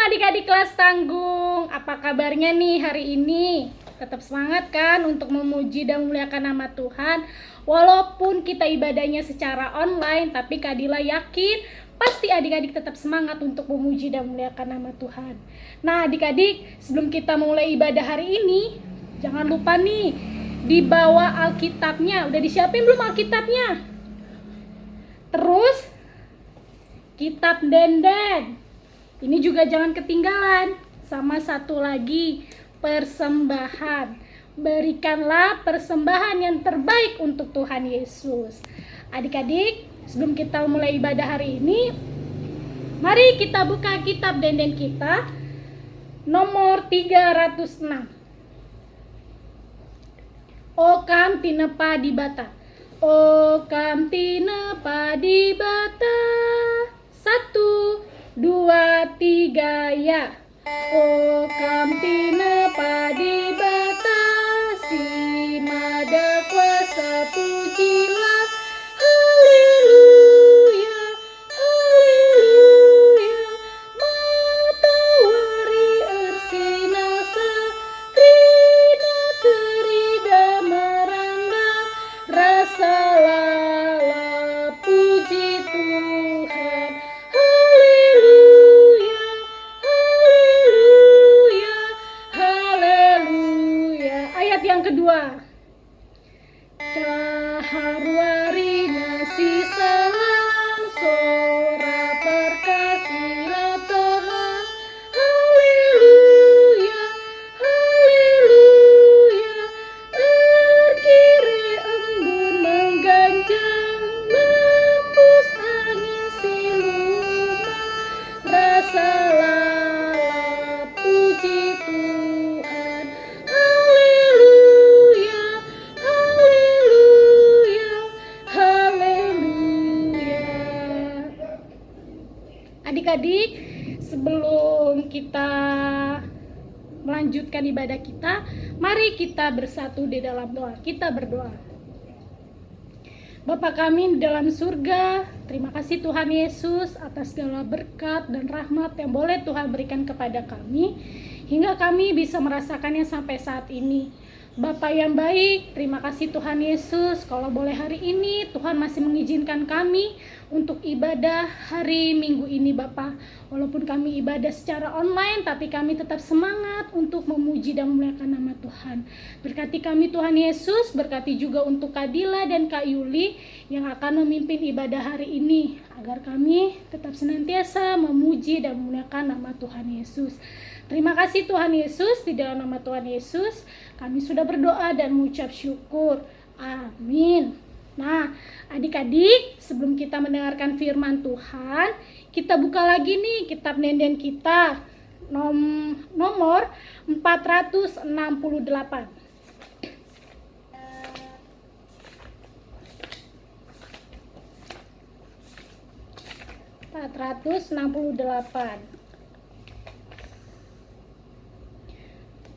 adik-adik kelas tanggung, apa kabarnya nih hari ini? Tetap semangat kan untuk memuji dan memuliakan nama Tuhan. Walaupun kita ibadahnya secara online, tapi Kak Dila yakin pasti adik-adik tetap semangat untuk memuji dan memuliakan nama Tuhan. Nah adik-adik, sebelum kita mulai ibadah hari ini, jangan lupa nih, dibawa Alkitabnya. Udah disiapin belum Alkitabnya? Terus, kitab denden. Ini juga jangan ketinggalan. Sama satu lagi, persembahan. Berikanlah persembahan yang terbaik untuk Tuhan Yesus. Adik-adik, sebelum kita mulai ibadah hari ini, mari kita buka kitab denden kita nomor 306. O kam tinepa di bata. O kam tinepa di bata. 1, 2, 3 ya. O kam tinepa di bata. Si mada kuasa pujilah. Haleluya, haleluya. Matahari ersinasa, krina terida merangga. Rasalah puji Tuhan. Haleluya, haleluya, haleluya. Ayat yang kedua. Caharwari nasi salam sora perkasihlah Tuhan. Haleluya, haleluya. Erkire embun mengganjang, mempus angin siluman. Rasalah puji Tuhan. Haleluya, haleluya, haleluya. Adik-adik, sebelum kita melanjutkan ibadah kita, mari kita bersatu di dalam doa. Kita berdoa. Bapa kami di dalam surga, terima kasih Tuhan Yesus atas segala berkat dan rahmat yang boleh Tuhan berikan kepada kami, hingga kami bisa merasakannya sampai saat ini. Bapa yang baik, terima kasih Tuhan Yesus, kalau boleh hari ini Tuhan masih mengizinkan kami untuk ibadah hari Minggu ini Bapa. Walaupun kami ibadah secara online, tapi kami tetap semangat untuk memuji dan memuliakan nama Tuhan. Berkati kami Tuhan Yesus, berkati juga untuk Kak Dila dan Kak Yuli yang akan memimpin ibadah hari ini, agar kami tetap senantiasa memuji dan memuliakan nama Tuhan Yesus. Terima kasih Tuhan Yesus, di dalam nama Tuhan Yesus kami sudah berdoa dan mengucap syukur. Amin. Nah, adik-adik, sebelum kita mendengarkan firman Tuhan, kita buka lagi nih kitab denden kita nomor 468.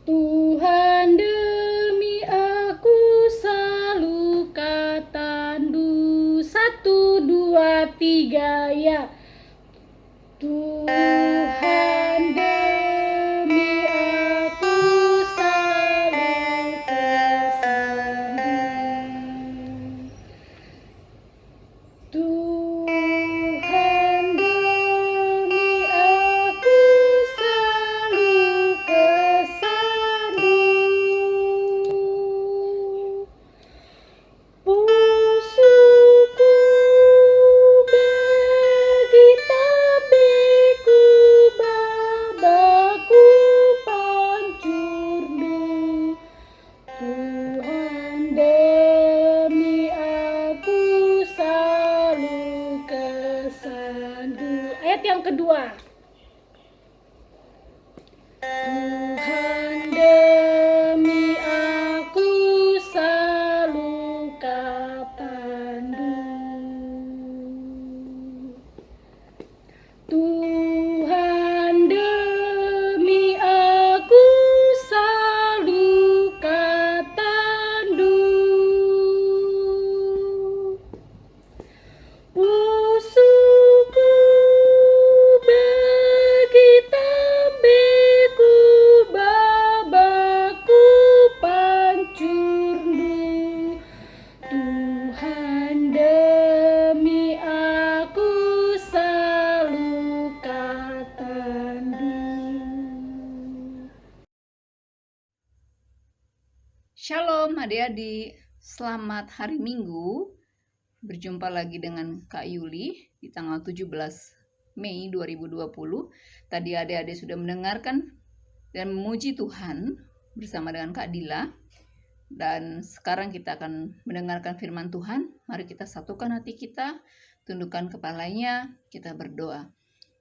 Tuhan demi aku selalu katandu. 1, 2, 3 ya. Tuhan demi aku selalu kesandu. Tuhan demi aku selalu kesandu. Pusuku bagi Shalom adik-adik, selamat hari Minggu. Berjumpa lagi dengan Kak Yuli di tanggal 17 Mei 2020. Tadi adik-adik sudah mendengarkan dan memuji Tuhan bersama dengan Kak Dila. Dan sekarang kita akan mendengarkan firman Tuhan. Mari kita satukan hati kita, tundukkan kepalanya, kita berdoa.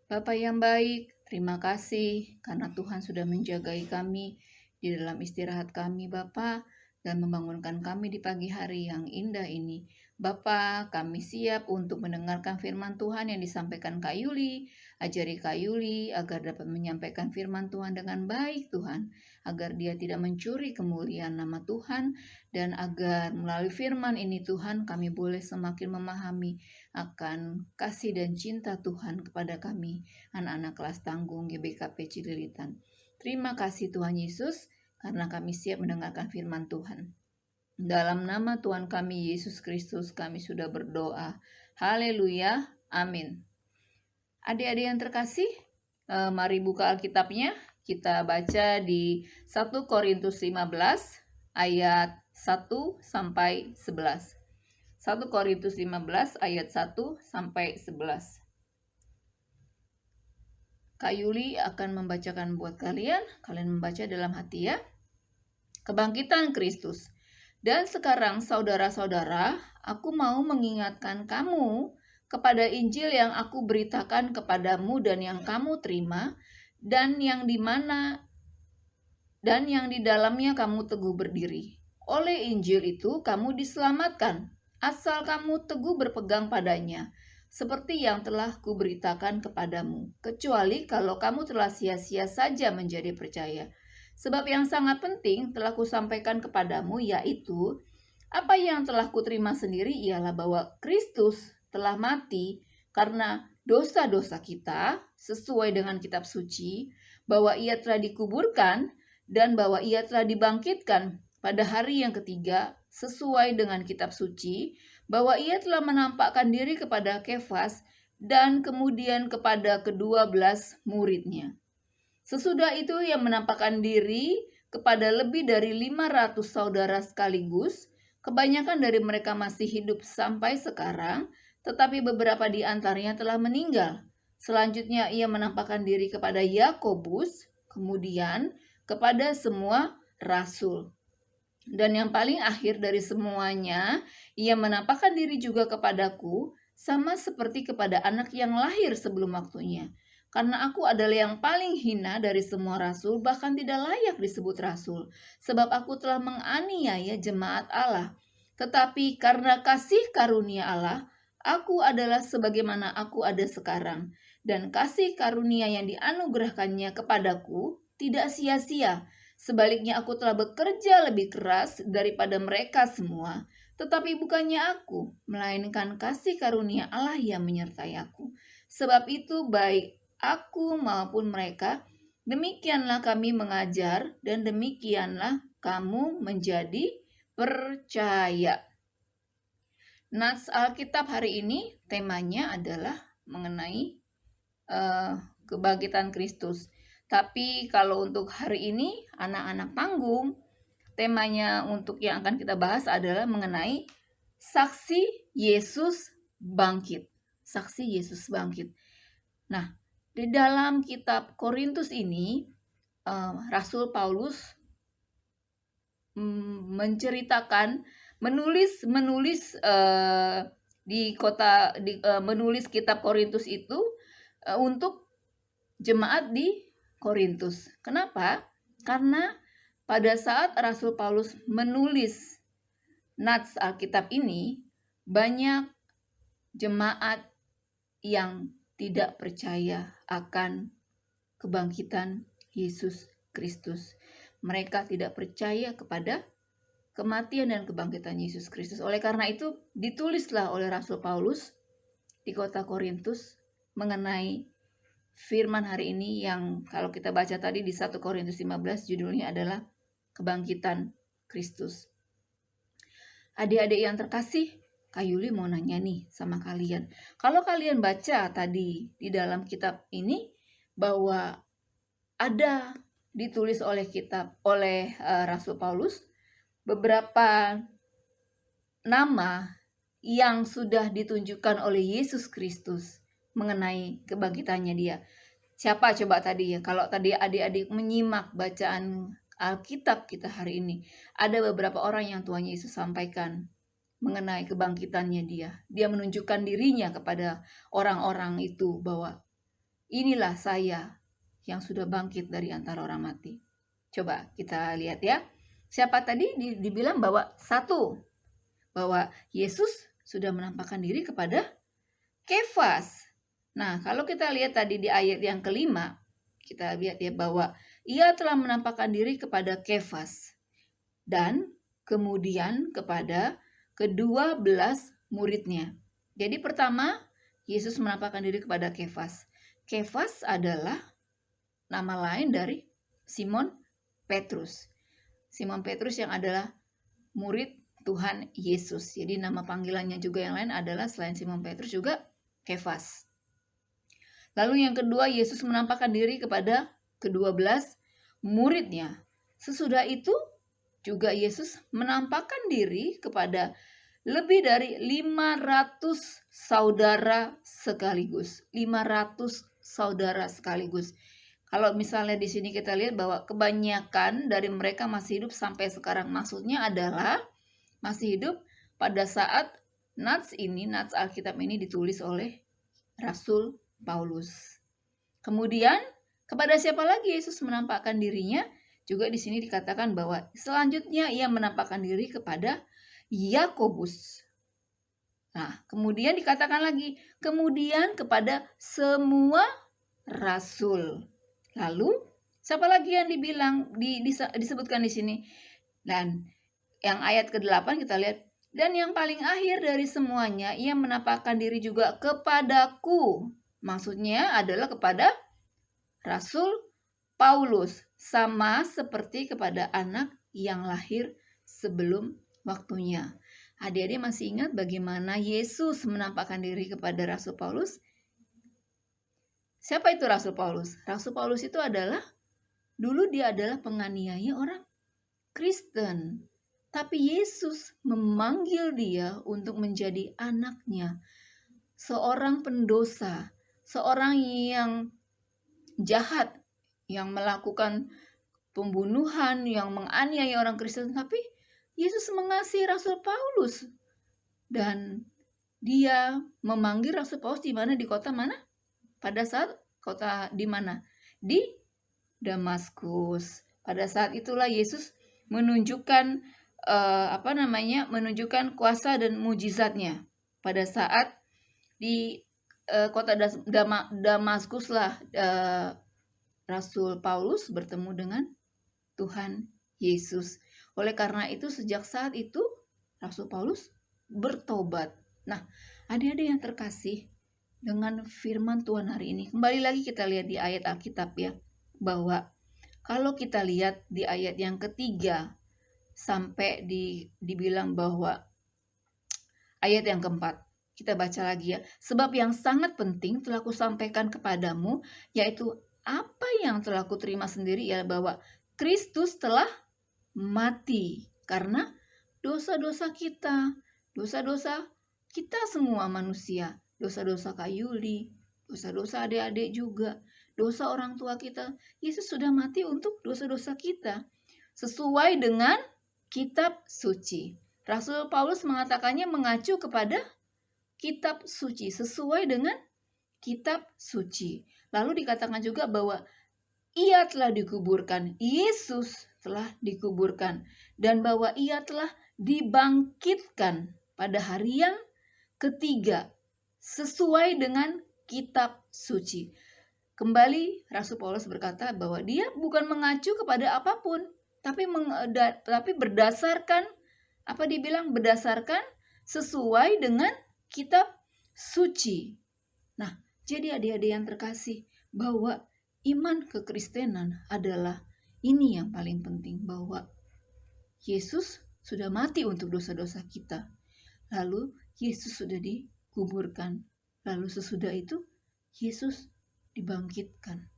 Bapa yang baik, terima kasih karena Tuhan sudah menjagai kami di dalam istirahat kami, Bapa, dan membangunkan kami di pagi hari yang indah ini. Bapa, kami siap untuk mendengarkan firman Tuhan yang disampaikan Kak Yuli. Ajari Kak Yuli agar dapat menyampaikan firman Tuhan dengan baik, Tuhan. Agar dia tidak mencuri kemuliaan nama Tuhan, dan agar melalui firman ini, Tuhan, kami boleh semakin memahami akan kasih dan cinta Tuhan kepada kami, anak-anak kelas tanggung GBKP Cililitan. Terima kasih Tuhan Yesus, karena kami siap mendengarkan firman Tuhan. Dalam nama Tuhan kami Yesus Kristus kami sudah berdoa. Haleluya, amin. Adik-adik yang terkasih, mari buka Alkitabnya. Kita baca di 1 Korintus 15 ayat 1 sampai 11. 1 Korintus 15 ayat 1 sampai 11. Kak Yuli akan membacakan buat kalian. Kalian membaca dalam hati ya. Kebangkitan Kristus. Dan sekarang saudara-saudara, aku mau mengingatkan kamu kepada Injil yang aku beritakan kepadamu dan yang kamu terima, dan yang di dalamnya kamu teguh berdiri. Oleh Injil itu kamu diselamatkan, asal kamu teguh berpegang padanya, seperti yang telah kuberitakan kepadamu, kecuali kalau kamu telah sia-sia saja menjadi percaya. Sebab yang sangat penting telah kusampaikan kepadamu, yaitu apa yang telah kuterima sendiri ialah bahwa Kristus telah mati karena dosa-dosa kita sesuai dengan kitab suci, bahwa ia telah dikuburkan dan bahwa ia telah dibangkitkan pada hari yang ketiga sesuai dengan kitab suci, bahwa ia telah menampakkan diri kepada Kefas dan kemudian kepada ke-12 muridnya. Sesudah itu ia menampakkan diri kepada lebih dari 500 saudara sekaligus. Kebanyakan dari mereka masih hidup sampai sekarang, tetapi beberapa di antaranya telah meninggal. Selanjutnya ia menampakkan diri kepada Yakobus, kemudian kepada semua rasul. Dan yang paling akhir dari semuanya, ia menampakkan diri juga kepadaku, sama seperti kepada anak yang lahir sebelum waktunya. Karena aku adalah yang paling hina dari semua rasul, bahkan tidak layak disebut rasul, sebab aku telah menganiaya jemaat Allah. Tetapi karena kasih karunia Allah, aku adalah sebagaimana aku ada sekarang. Dan kasih karunia yang dianugerahkannya kepadaku tidak sia-sia. Sebaliknya aku telah bekerja lebih keras daripada mereka semua. Tetapi bukannya aku, melainkan kasih karunia Allah yang menyertai aku. Sebab itu baik aku maupun mereka, demikianlah kami mengajar dan demikianlah kamu menjadi percaya. Nats Alkitab hari ini temanya adalah mengenai kebangkitan Kristus. Tapi kalau untuk hari ini anak-anak tanggung, temanya untuk yang akan kita bahas adalah mengenai saksi Yesus bangkit. Saksi Yesus bangkit. Nah, di dalam kitab Korintus ini, Rasul Paulus menceritakan, menulis menulis kitab Korintus itu untuk jemaat di Korintus. Kenapa? Karena pada saat Rasul Paulus menulis nats Alkitab ini, banyak jemaat yang tidak percaya akan kebangkitan Yesus Kristus. Mereka tidak percaya kepada kematian dan kebangkitan Yesus Kristus. Oleh karena itu, ditulislah oleh Rasul Paulus di kota Korintus mengenai firman hari ini yang kalau kita baca tadi di 1 Korintus 15 judulnya adalah kebangkitan Kristus. Adik-adik yang terkasih, Kak Yuli mau nanya nih sama kalian. Kalau kalian baca tadi di dalam kitab ini bahwa ada ditulis oleh Rasul Paulus beberapa nama yang sudah ditunjukkan oleh Yesus Kristus mengenai kebangkitannya dia. Siapa coba tadi ya? Kalau tadi adik-adik menyimak bacaan Alkitab kita hari ini, ada beberapa orang yang Tuhan Yesus sampaikan mengenai kebangkitannya dia. Dia menunjukkan dirinya kepada orang-orang itu bahwa inilah saya yang sudah bangkit dari antara orang mati. Coba kita lihat ya. Siapa tadi dibilang bahwa bahwa Yesus sudah menampakkan diri kepada Kefas. Nah, kalau kita lihat tadi di ayat yang kelima, kita lihat ya bahwa ia telah menampakkan diri kepada Kefas dan kemudian kepada ke-12 muridnya. Jadi pertama, Yesus menampakkan diri kepada Kefas. Kefas adalah nama lain dari Simon Petrus. Simon Petrus yang adalah murid Tuhan Yesus. Jadi nama panggilannya juga yang lain adalah selain Simon Petrus juga Kefas. Lalu yang kedua, Yesus menampakkan diri kepada ke-12 muridnya. Sesudah itu juga Yesus menampakkan diri kepada lebih dari 500 saudara sekaligus. 500 saudara sekaligus. Kalau misalnya di sini kita lihat bahwa kebanyakan dari mereka masih hidup sampai sekarang. Maksudnya adalah masih hidup pada saat Nats Alkitab ini ditulis oleh Rasul Paulus. Kemudian kepada siapa lagi Yesus menampakkan dirinya? Juga di sini dikatakan bahwa selanjutnya ia menampakkan diri kepada Yakobus. Nah, kemudian dikatakan lagi, kemudian kepada semua rasul. Lalu siapa lagi yang disebutkan di sini? Dan yang ayat ke-8 kita lihat, dan yang paling akhir dari semuanya ia menampakkan diri juga kepadaku. Maksudnya adalah kepada Rasul Paulus, sama seperti kepada anak yang lahir sebelum waktunya. Adik-adik masih ingat bagaimana Yesus menampakkan diri kepada Rasul Paulus? Siapa itu Rasul Paulus? Rasul Paulus itu dulu dia adalah penganiaya orang Kristen. Tapi Yesus memanggil dia untuk menjadi anaknya. Seorang pendosa, seorang yang jahat, yang melakukan pembunuhan, yang menganiaya orang Kristen. Tapi Yesus mengasihi Rasul Paulus. Dan dia memanggil Rasul Paulus di mana? Di kota mana? Pada saat kota di mana? Di Damaskus. Pada saat itulah Yesus menunjukkan menunjukkan kuasa dan mujizatnya. Pada saat di kota Damaskus lah Rasul Paulus bertemu dengan Tuhan Yesus. Oleh karena itu sejak saat itu Rasul Paulus bertobat. Nah, adik-adik yang terkasih, dengan firman Tuhan hari ini, kembali lagi kita lihat di ayat Alkitab ya, bahwa kalau kita lihat di ayat yang ketiga sampai dibilang bahwa ayat yang keempat, kita baca lagi ya. Sebab yang sangat penting telah kusampaikan kepadamu, yaitu apa yang telah kuterima sendiri, ya bahwa Kristus telah mati karena dosa-dosa kita, dosa-dosa kita semua manusia, dosa-dosa Kak Yuli, dosa-dosa adik-adik juga, dosa orang tua kita. Yesus sudah mati untuk dosa-dosa kita sesuai dengan kitab suci. Rasul Paulus mengatakannya mengacu kepada kitab suci, sesuai dengan kitab suci. Lalu dikatakan juga bahwa ia telah dikuburkan, Yesus telah dikuburkan, dan bahwa ia telah dibangkitkan pada hari yang ketiga, sesuai dengan kitab suci. Kembali Rasul Paulus berkata bahwa dia bukan mengacu kepada apapun, tapi berdasarkan berdasarkan sesuai dengan kitab suci. Nah, jadi adik-adik yang terkasih, bahwa iman kekristenan adalah ini yang paling penting, bahwa Yesus sudah mati untuk dosa-dosa kita. Lalu Yesus sudah dikuburkan. Lalu sesudah itu Yesus dibangkitkan.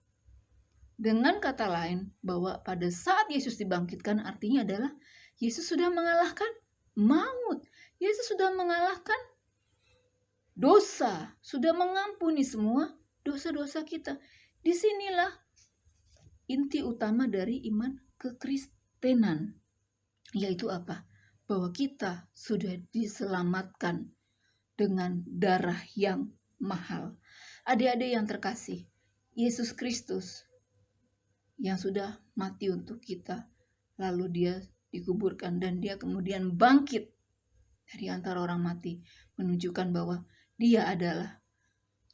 Dengan kata lain, bahwa pada saat Yesus dibangkitkan artinya adalah Yesus sudah mengalahkan maut. Yesus sudah mengalahkan dosa, sudah mengampuni semua dosa-dosa kita. Disinilah inti utama dari iman kekristenan, yaitu apa? Bahwa kita sudah diselamatkan dengan darah yang mahal. Adik-adik yang terkasih, Yesus Kristus yang sudah mati untuk kita, lalu dia dikuburkan dan dia kemudian bangkit dari antara orang mati, menunjukkan bahwa dia adalah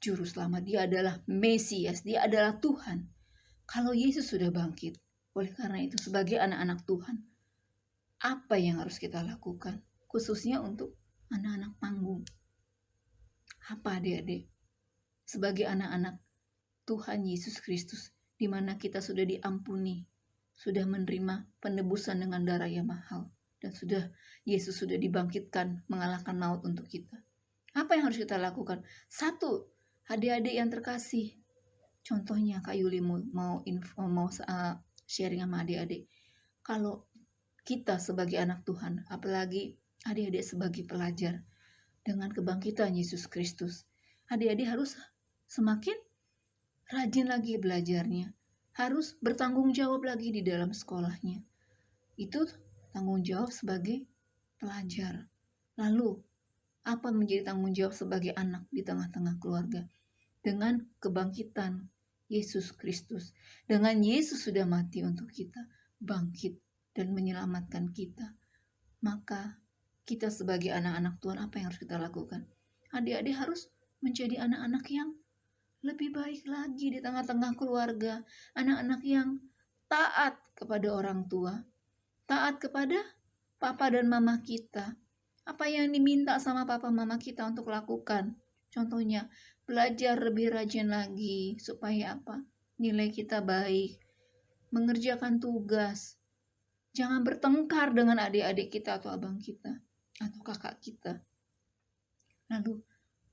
juru selamat, dia adalah Mesias, dia adalah Tuhan. Kalau Yesus sudah bangkit, oleh karena itu sebagai anak-anak Tuhan, apa yang harus kita lakukan? Khususnya untuk anak-anak panggung. Apa adik-adik? Sebagai anak-anak Tuhan Yesus Kristus, di mana kita sudah diampuni, sudah menerima penebusan dengan darah yang mahal, dan Yesus sudah dibangkitkan mengalahkan maut untuk kita. Apa yang harus kita lakukan? Satu, adik-adik yang terkasih, contohnya Kak Yuli mau sharing sama adik-adik. Kalau kita sebagai anak Tuhan, apalagi adik-adik sebagai pelajar, dengan kebangkitan Yesus Kristus, adik-adik harus semakin rajin lagi belajarnya, harus bertanggung jawab lagi di dalam sekolahnya. Itu tanggung jawab sebagai pelajar. Lalu, apa menjadi tanggung jawab sebagai anak di tengah-tengah keluarga? Dengan kebangkitan Yesus Kristus, dengan Yesus sudah mati untuk kita, bangkit dan menyelamatkan kita, maka kita sebagai anak-anak Tuhan, apa yang harus kita lakukan? Adik-adik harus menjadi anak-anak yang lebih baik lagi di tengah-tengah keluarga, anak-anak yang taat kepada orang tua, taat kepada papa dan mama kita. Apa yang diminta sama papa mama kita untuk lakukan? Contohnya, belajar lebih rajin lagi supaya apa? Nilai kita baik, mengerjakan tugas. Jangan bertengkar dengan adik-adik kita atau abang kita atau kakak kita. Lalu,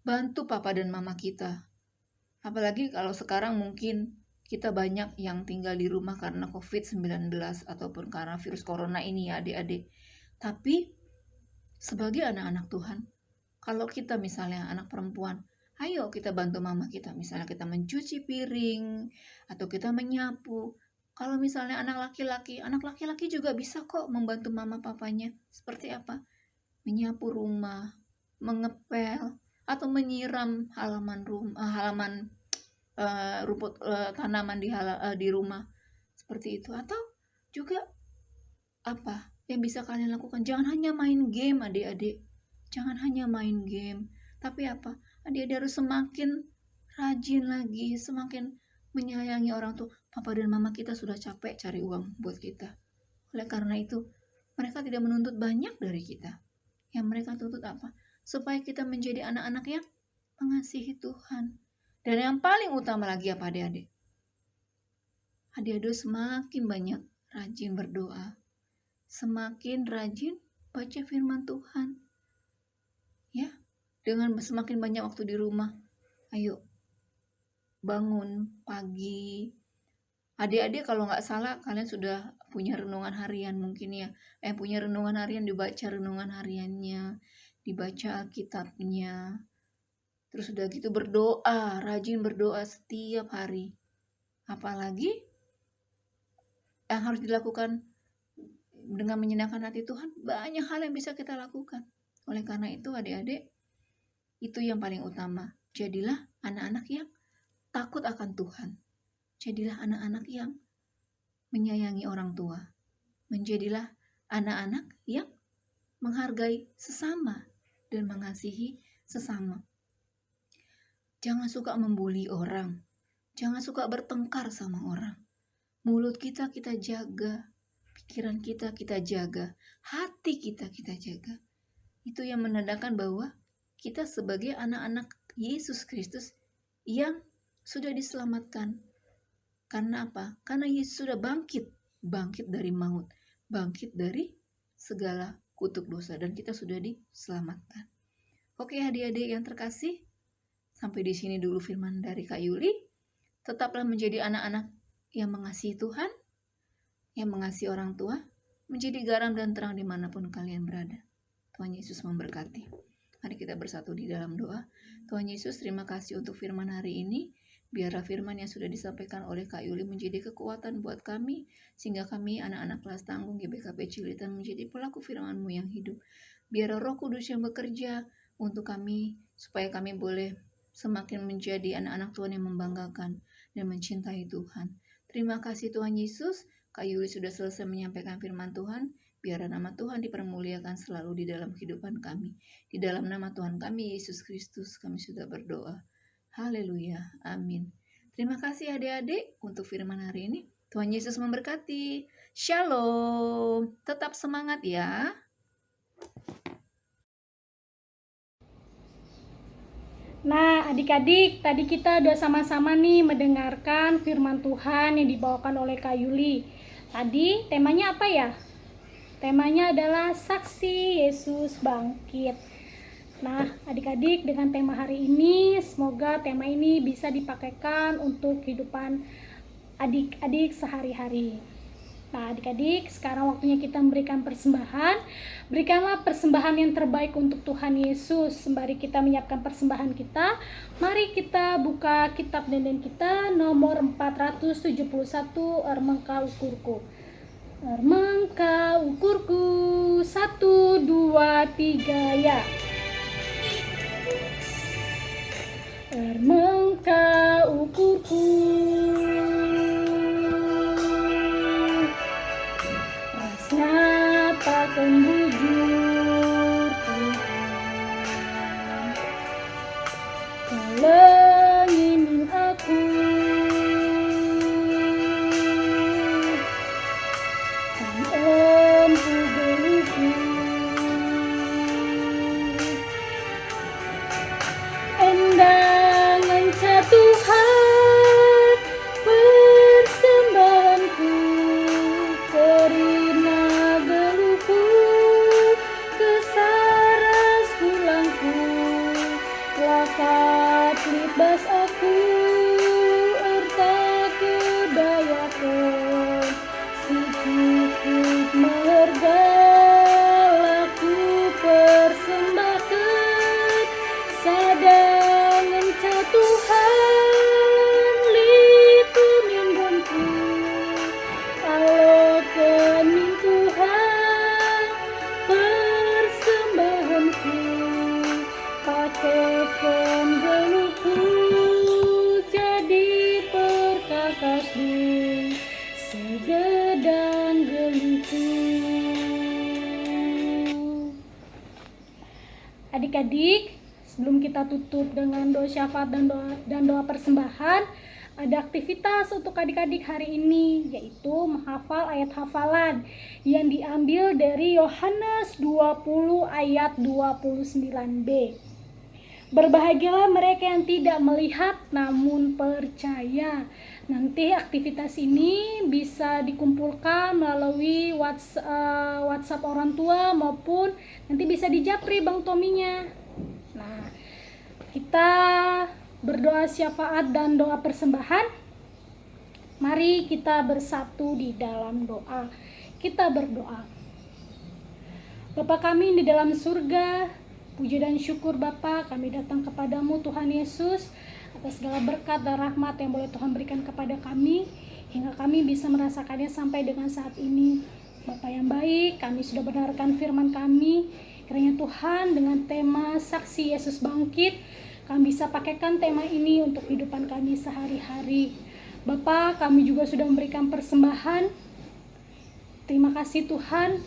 bantu papa dan mama kita. Apalagi kalau sekarang mungkin kita banyak yang tinggal di rumah karena COVID-19 ataupun karena virus corona ini ya adik-adik. Tapi sebagai anak-anak Tuhan, kalau kita misalnya anak perempuan, ayo kita bantu mama kita. Misalnya kita mencuci piring atau kita menyapu. Kalau misalnya anak laki-laki juga bisa kok membantu mama papanya. Seperti apa? Menyapu rumah, mengepel, atau menyiram halaman rumput tanaman di rumah, seperti itu. Atau juga apa yang bisa kalian lakukan? Jangan hanya main game adik-adik, jangan hanya main game, tapi apa? Adik-adik harus semakin rajin lagi, semakin menyayangi orang tua. Papa dan mama kita sudah capek cari uang buat kita. Oleh karena itu, mereka tidak menuntut banyak dari kita. Yang mereka tuntut apa? Supaya kita menjadi anak-anak yang mengasihi Tuhan. Dan yang paling utama lagi apa adik-adik? Adik-adik semakin banyak rajin berdoa, semakin rajin baca firman Tuhan. Ya, dengan semakin banyak waktu di rumah, ayo bangun pagi. Adik-adik kalau nggak salah kalian sudah punya renungan harian mungkin ya. Punya renungan harian, dibaca renungan hariannya, dibaca Alkitabnya. Terus udah gitu berdoa, rajin berdoa setiap hari. Apalagi yang harus dilakukan dengan menyenangkan hati Tuhan, banyak hal yang bisa kita lakukan. Oleh karena itu adik-adik, itu yang paling utama. Jadilah anak-anak yang takut akan Tuhan. Jadilah anak-anak yang menyayangi orang tua. Menjadilah anak-anak yang menghargai sesama dan mengasihi sesama. Jangan suka membuli orang. Jangan suka bertengkar sama orang. Mulut kita jaga. Pikiran kita jaga. Hati kita jaga. Itu yang menandakan bahwa kita sebagai anak-anak Yesus Kristus yang sudah diselamatkan. Karena apa? Karena Yesus sudah bangkit. Bangkit dari maut. Bangkit dari segala kutuk dosa. Dan kita sudah diselamatkan. Oke adik-adik yang terkasih. Sampai di sini dulu firman dari Kak Yuli. Tetaplah menjadi anak-anak yang mengasihi Tuhan, yang mengasihi orang tua, menjadi garam dan terang dimanapun kalian berada. Tuhan Yesus memberkati. Mari kita bersatu di dalam doa. Tuhan Yesus, terima kasih untuk firman hari ini. Biarlah firman yang sudah disampaikan oleh Kak Yuli menjadi kekuatan buat kami, sehingga kami anak-anak kelas tanggung GBKP Cilitan menjadi pelaku firman-Mu yang hidup. Biarlah Roh Kudus yang bekerja untuk kami, supaya kami boleh semakin menjadi anak-anak Tuhan yang membanggakan dan mencintai Tuhan. Terima kasih Tuhan Yesus. Kak Yuli sudah selesai menyampaikan firman Tuhan. Biarlah nama Tuhan dipermuliakan selalu di dalam kehidupan kami. Di dalam nama Tuhan kami, Yesus Kristus, kami sudah berdoa. Haleluya, amin. Terima kasih adik-adik untuk firman hari ini. Tuhan Yesus memberkati. Shalom. Tetap semangat ya. Nah, adik-adik, tadi kita udah sama-sama nih mendengarkan firman Tuhan yang dibawakan oleh Kak Yuli. Tadi temanya apa ya? Temanya adalah saksi Yesus bangkit. Nah, adik-adik, dengan tema hari ini, semoga tema ini bisa dipakaikan untuk kehidupan adik-adik sehari-hari. Nah, adik-adik, sekarang waktunya kita memberikan persembahan. Berikanlah persembahan yang terbaik untuk Tuhan Yesus. Sembari kita menyiapkan persembahan kita, mari kita buka kitab denden kita nomor 471, Ermengka Ukurku. Ermengka ukurku, 1, 2, 3, ya. Ermengka ukurku, rasnya takkan bujur Tuhan. Kelengin aku, kan empu geluku. Endang engkau Tuhan, persembahanku, kerina geluku, kesaras pulangku, lakat libas aku, erta kedayakan, si cukup merga, laku persembahkan, sadang engkau Tuhan, litumin bonku, alokan min Tuhan, persembahanku, pakaikan geluku, jadi perkakas di segedang geluku. Adik-adik, sebelum kita tutup dengan doa syafaat dan doa persembahan, ada aktivitas untuk adik-adik hari ini, yaitu menghafal ayat hafalan yang diambil dari Yohanes 20 ayat 29b. Berbahagialah mereka yang tidak melihat namun percaya. Nanti aktivitas ini bisa dikumpulkan melalui WhatsApp orang tua maupun nanti bisa di Japri Bang Tominya. Nah, kita berdoa syafaat dan doa persembahan. Mari kita bersatu di dalam doa. Kita berdoa. Bapa kami di dalam surga, puji dan syukur Bapa kami datang kepadamu Tuhan Yesus atas segala berkat dan rahmat yang boleh Tuhan berikan kepada kami hingga kami bisa merasakannya sampai dengan saat ini. Bapa yang baik, kami sudah mendengarkan firman kami. Kiranya Tuhan dengan tema saksi Yesus bangkit, kami bisa pakaikan tema ini untuk kehidupan kami sehari-hari. Bapa, kami juga sudah memberikan persembahan. Terima kasih Tuhan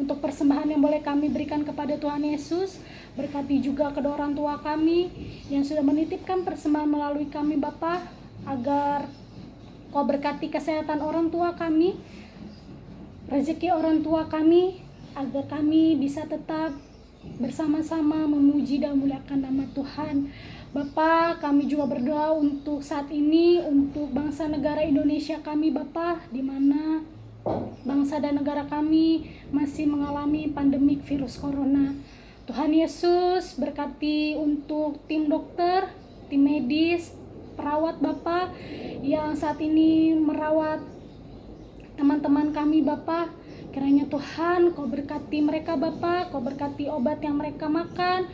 untuk persembahan yang boleh kami berikan kepada Tuhan Yesus. Berkati juga kedua orang tua kami yang sudah menitipkan persembahan melalui kami Bapa, agar Kau berkati kesehatan orang tua kami, rezeki orang tua kami, agar kami bisa tetap bersama-sama memuji dan memuliakan nama Tuhan. Bapa, kami juga berdoa untuk saat ini, untuk bangsa negara Indonesia kami Bapa, di mana bangsa dan negara kami masih mengalami pandemik virus corona. Tuhan Yesus berkati untuk tim dokter, tim medis, perawat Bapa yang saat ini merawat teman-teman kami Bapa. Kiranya Tuhan Kau berkati mereka Bapa, Kau berkati obat yang mereka makan,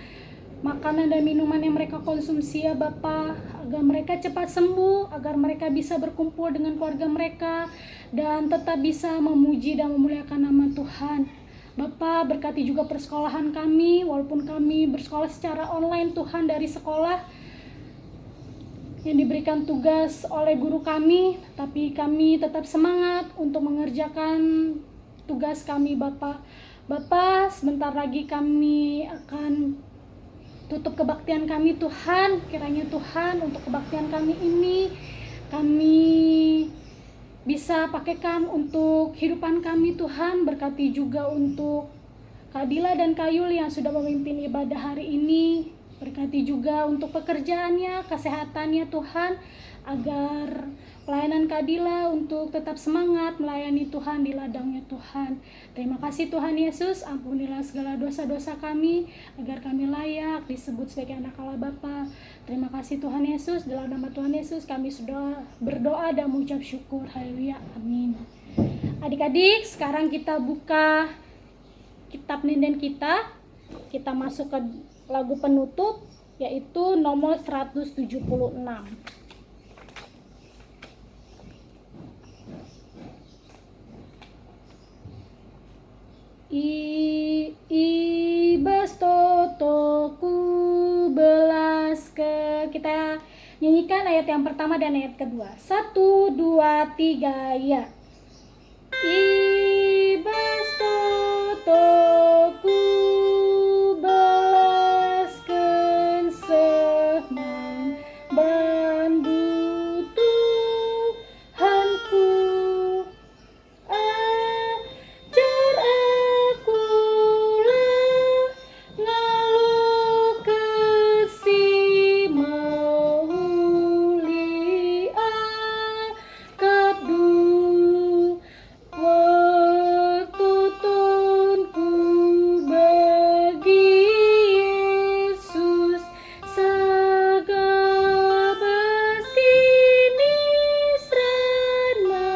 makanan dan minuman yang mereka konsumsi ya Bapa, agar mereka cepat sembuh, agar mereka bisa berkumpul dengan keluarga mereka dan tetap bisa memuji dan memuliakan nama Tuhan. Bapa, berkati juga persekolahan kami, walaupun kami bersekolah secara online Tuhan dari sekolah yang diberikan tugas oleh guru kami, tapi kami tetap semangat untuk mengerjakan tugas kami Bapa. Bapa, sebentar lagi kami akan tutup kebaktian kami Tuhan. Kiranya Tuhan untuk kebaktian kami ini kami bisa pakaikan untuk kehidupan kami Tuhan. Berkati juga untuk Kak Dila dan Kak Yul yang sudah memimpin ibadah hari ini. Berkati juga untuk pekerjaannya, kesehatannya Tuhan, agar pelayanan Kak Dila untuk tetap semangat melayani Tuhan di ladangnya Tuhan. Terima kasih Tuhan Yesus, ampunilah segala dosa-dosa kami, agar kami layak disebut sebagai anak Allah Bapa. Terima kasih Tuhan Yesus, dalam nama Tuhan Yesus kami sudah berdoa dan mengucap syukur. Haleluya, amin. Adik-adik, sekarang kita buka kitab Ninden kita masuk ke lagu penutup, yaitu nomor 176. Ibas totoku belas ke, kita nyanyikan ayat yang pertama dan ayat kedua. 1, 2, 3, ya. Ibas totoku belaskan semang bandu Tuhanku, ajar akulah ngalu kasih mauli akabdu tutunku bagi Yesus sagabas kini serana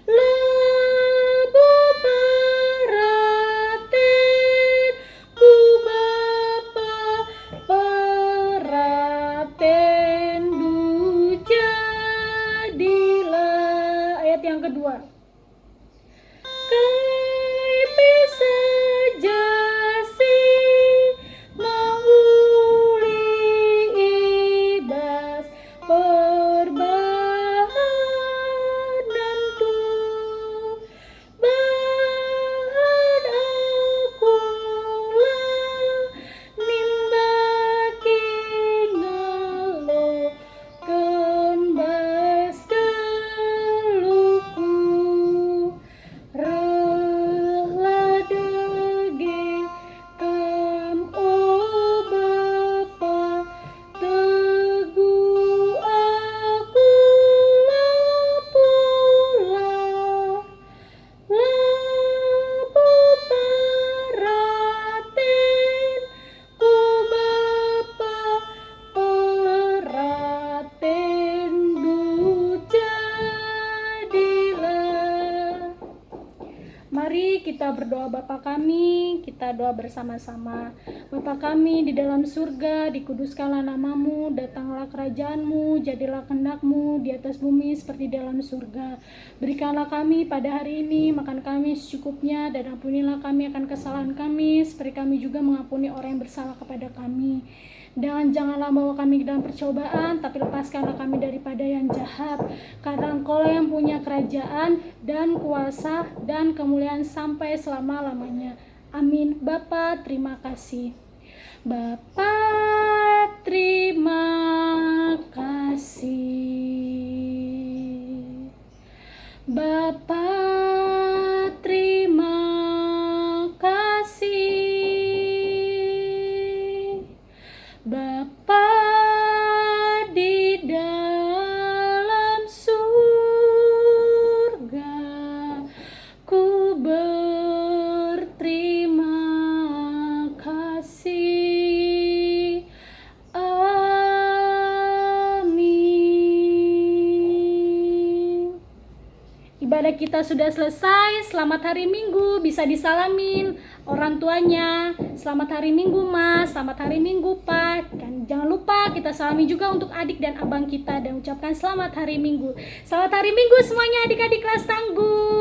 lebu paraten ku Bapa paraten du jadilah. Ayat yang kedua. Kai sejasi mauli ibas perbahanan tu bahan akulah nimbaki ngalo kenbas keluku reladege kam o Bapa teguh aku lapula labu paraten ku Bapa paraten du jadilah. Mari kita berdoa. Bapa kami, kita doa bersama-sama. Bapa kami di dalam surga, dikuduskanlah namamu, datanglah kerajaanmu, jadilah kehendak-mu di atas bumi seperti di dalam surga. Berikanlah kami pada hari ini makan kami secukupnya, dan ampunilah kami akan kesalahan kami, seperti kami juga mengampuni orang yang bersalah kepada kami. Dan janganlah bawa kami ke dalam percobaan, tapi lepaskanlah kami daripada yang jahat. Karena Engkau yang punya kerajaan dan kuasa dan kemuliaan sampai selama-lamanya. Amin. Bapa, terima kasih. Bapa, terima kasih. Bapa, terima kasih. Bapa di dalam surga, ku berterima kasih. Amin. Ibadah kita sudah selesai. Selamat hari Minggu. Bisa disalamin orang tuanya. Selamat hari Minggu, Mas. Selamat hari Minggu, Pak. Kan jangan lupa kita salami juga untuk adik dan abang kita dan ucapkan selamat hari Minggu. Selamat hari Minggu semuanya adik-adik kelas Tangguh.